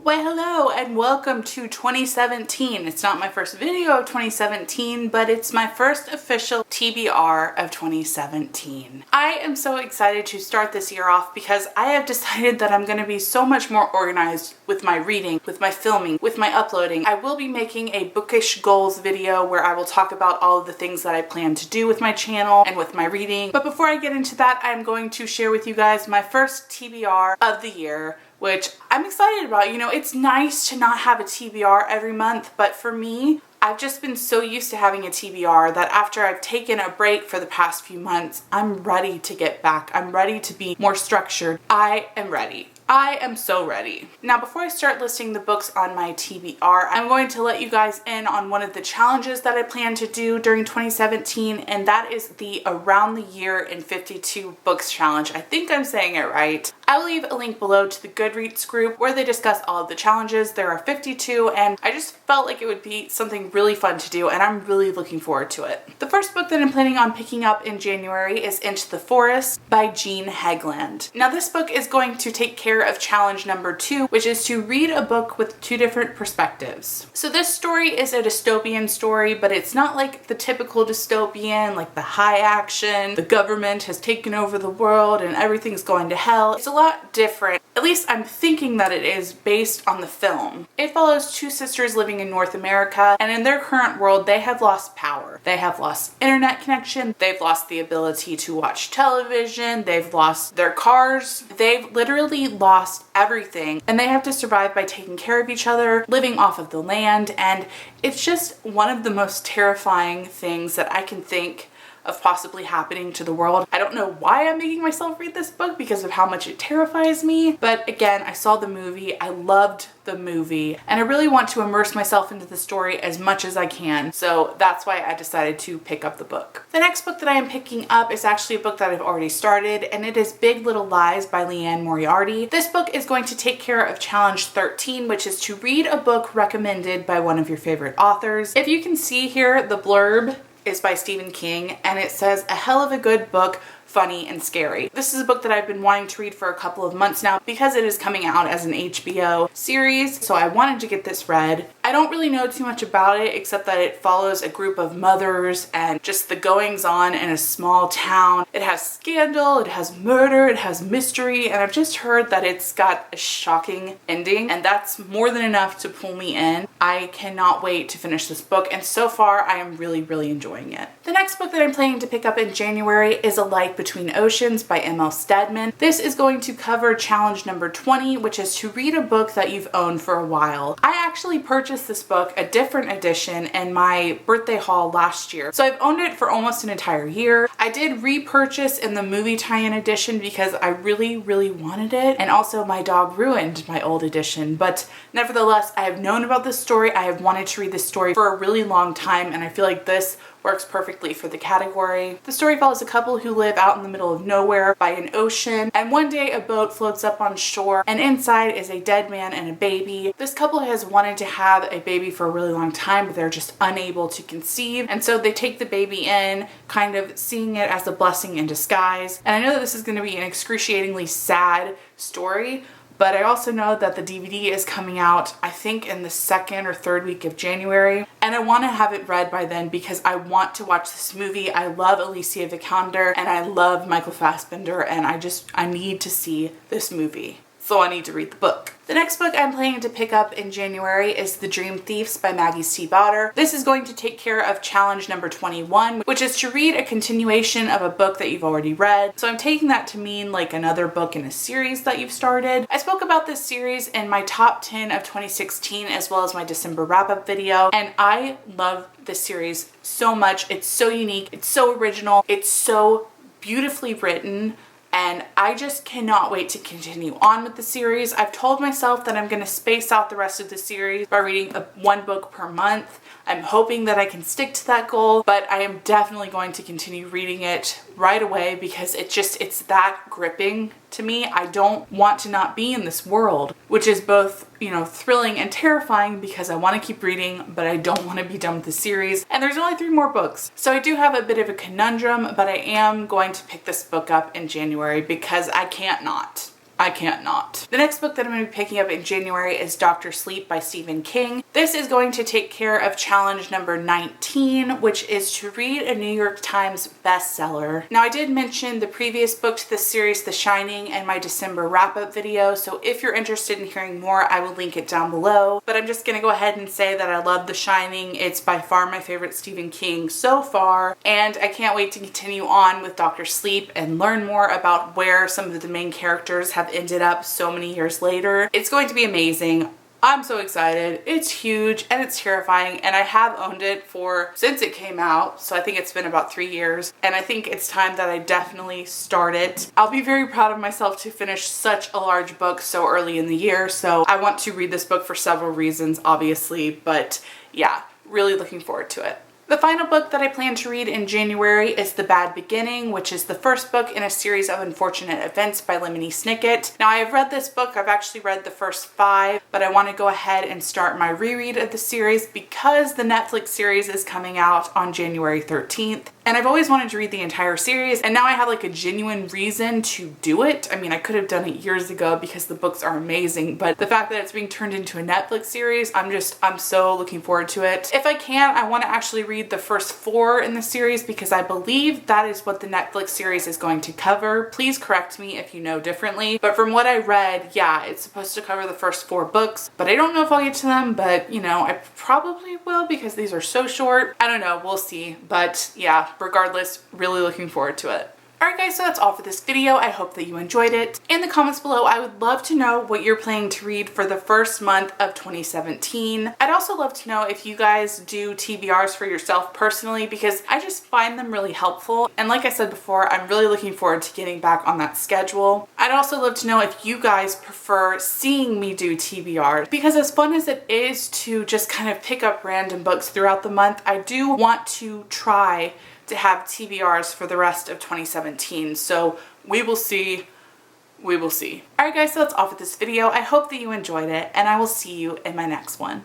Well, hello and welcome to 2017. It's not my first video of 2017, but it's my first official TBR of 2017. I am so excited to start this year off because I have decided that I'm going to be so much more organized with my reading, with my filming, with my uploading. I will be making a bookish goals video where I will talk about all of the things that I plan to do with my channel and with my reading. But before I get into that, I'm going to share with you guys my first TBR of the year, which I'm excited about. You know, it's nice to not have a TBR every month, but for me, I've just been so used to having a TBR that after I've taken a break for the past few months, I'm ready to get back. I'm ready to be more structured. I am ready. I am so ready. Now, before I start listing the books on my TBR, I'm going to let you guys in on one of the challenges that I plan to do during 2017, and that is the Around the Year in 52 Books challenge. I think I'm saying it right. I will leave a link below to the Goodreads group where they discuss all of the challenges. There are 52, and I just felt like it would be something really fun to do, and I'm really looking forward to it. The first book that I'm planning on picking up in January is Into the Forest by Jean Hegland. Now, this book is going to take care of challenge number 2, which is to read a book with 2 different perspectives. So this story is a dystopian story, but it's not like the typical dystopian, like the high action, the government has taken over the world and everything's going to hell. It's a lot different. At least I'm thinking that it is based on the film. It follows 2 sisters living in North America, and in their current world, they have lost power. They have lost internet connection. They've lost the ability to watch television. They've lost their cars. They've literally lost everything, and they have to survive by taking care of each other, living off of the land, and it's just one of the most terrifying things that I can think of possibly happening to the world. I don't know why I'm making myself read this book because of how much it terrifies me, but again, I saw the movie, I loved the movie, and I really want to immerse myself into the story as much as I can, so that's why I decided to pick up the book. The next book that I am picking up is actually a book that I've already started, and it is Big Little Lies by Liane Moriarty. This book is going to take care of challenge 13, which is to read a book recommended by one of your favorite authors. If you can see here, the blurb is by Stephen King, and it says, "A hell of a good book, funny and scary." This is a book that I've been wanting to read for a couple of months now because it is coming out as an HBO series, so I wanted to get this read. I don't really know too much about it except that it follows a group of mothers and just the goings on in a small town. It has scandal, it has murder, it has mystery, and I've just heard that it's got a shocking ending, and that's more than enough to pull me in. I cannot wait to finish this book, and so far I am really enjoying it. The next book that I'm planning to pick up in January is A Light Between Oceans by M.L. Stedman. This is going to cover challenge number 20, which is to read a book that you've owned for a while. I actually purchased this book, a different edition, in my birthday haul last year. So I've owned it for almost an entire year. I did repurchase in the movie tie-in edition because I really wanted it, and also my dog ruined my old edition. But nevertheless, I have known about this story. I have wanted to read this story for a really long time, and I feel like this works perfectly for the category. The story follows a couple who live out in the middle of nowhere by an ocean, and one day a boat floats up on shore, and inside is a dead man and a baby. This couple has wanted to have a baby for a really long time, but they're just unable to conceive, and so they take the baby in, kind of seeing it as a blessing in disguise. And I know that this is going to be an excruciatingly sad story, but I also know that the DVD is coming out, I think, in the 2nd or 3rd week of January. And I want to have it read by then because I want to watch this movie. I love Alicia Vikander and I love Michael Fassbender, and I need to see this movie. So I need to read the book. The next book I'm planning to pick up in January is The Dream Thieves by Maggie Stiefvater. This is going to take care of challenge number 21, which is to read a continuation of a book that you've already read. So I'm taking that to mean like another book in a series that you've started. I spoke about this series in my top 10 of 2016 as well as my December wrap-up video, and I love this series so much. It's so unique, it's so original, it's so beautifully written, and I just cannot wait to continue on with the series. I've told myself that I'm going to space out the rest of the series by reading one book per month. I'm hoping that I can stick to that goal, but I am definitely going to continue reading it right away because it's that gripping to me. I don't want to not be in this world, which is both, thrilling and terrifying because I want to keep reading, but I don't want to be done with the series. And there's only 3 more books. So I do have a bit of a conundrum, but I am going to pick this book up in January because I can't not. I can't not. The next book that I'm going to be picking up in January is Dr. Sleep by Stephen King. This is going to take care of challenge number 19, which is to read a New York Times bestseller. Now, I did mention the previous book to this series, The Shining, in my December wrap-up video, so if you're interested in hearing more, I will link it down below. But I'm just going to go ahead and say that I love The Shining. It's by far my favorite Stephen King so far, and I can't wait to continue on with Dr. Sleep and learn more about where some of the main characters have ended up so many years later. It's going to be amazing. I'm so excited. It's huge and it's terrifying, and I have owned it since it came out, so I think it's been about 3 years, and I think it's time that I definitely start it. I'll be very proud of myself to finish such a large book so early in the year, so I want to read this book for several reasons, obviously, but yeah, really looking forward to it. The final book that I plan to read in January is The Bad Beginning, which is the first book in a series of unfortunate events by Lemony Snicket. Now, I have read this book. I've actually read the first 5, but I want to go ahead and start my reread of the series because the Netflix series is coming out on January 13th. And I've always wanted to read the entire series, and now I have like a genuine reason to do it. I mean, I could have done it years ago because the books are amazing, but the fact that it's being turned into a Netflix series, I'm so looking forward to it. If I can, I want to actually read the first 4 in the series because I believe that is what the Netflix series is going to cover. Please correct me if you know differently, but from what I read, yeah, it's supposed to cover the first 4 books, but I don't know if I'll get to them, but you know, I probably will because these are so short. I don't know, we'll see, but yeah, regardless, really looking forward to it. Alright guys, so that's all for this video. I hope that you enjoyed it. In the comments below, I would love to know what you're planning to read for the first month of 2017. I'd also love to know if you guys do TBRs for yourself personally, because I just find them really helpful. And like I said before, I'm really looking forward to getting back on that schedule. I'd also love to know if you guys prefer seeing me do TBRs, because as fun as it is to just kind of pick up random books throughout the month, I do want to try to have TBRs for the rest of 2017. So we will see. We will see. Alright guys, so that's all for this video. I hope that you enjoyed it, and I will see you in my next one.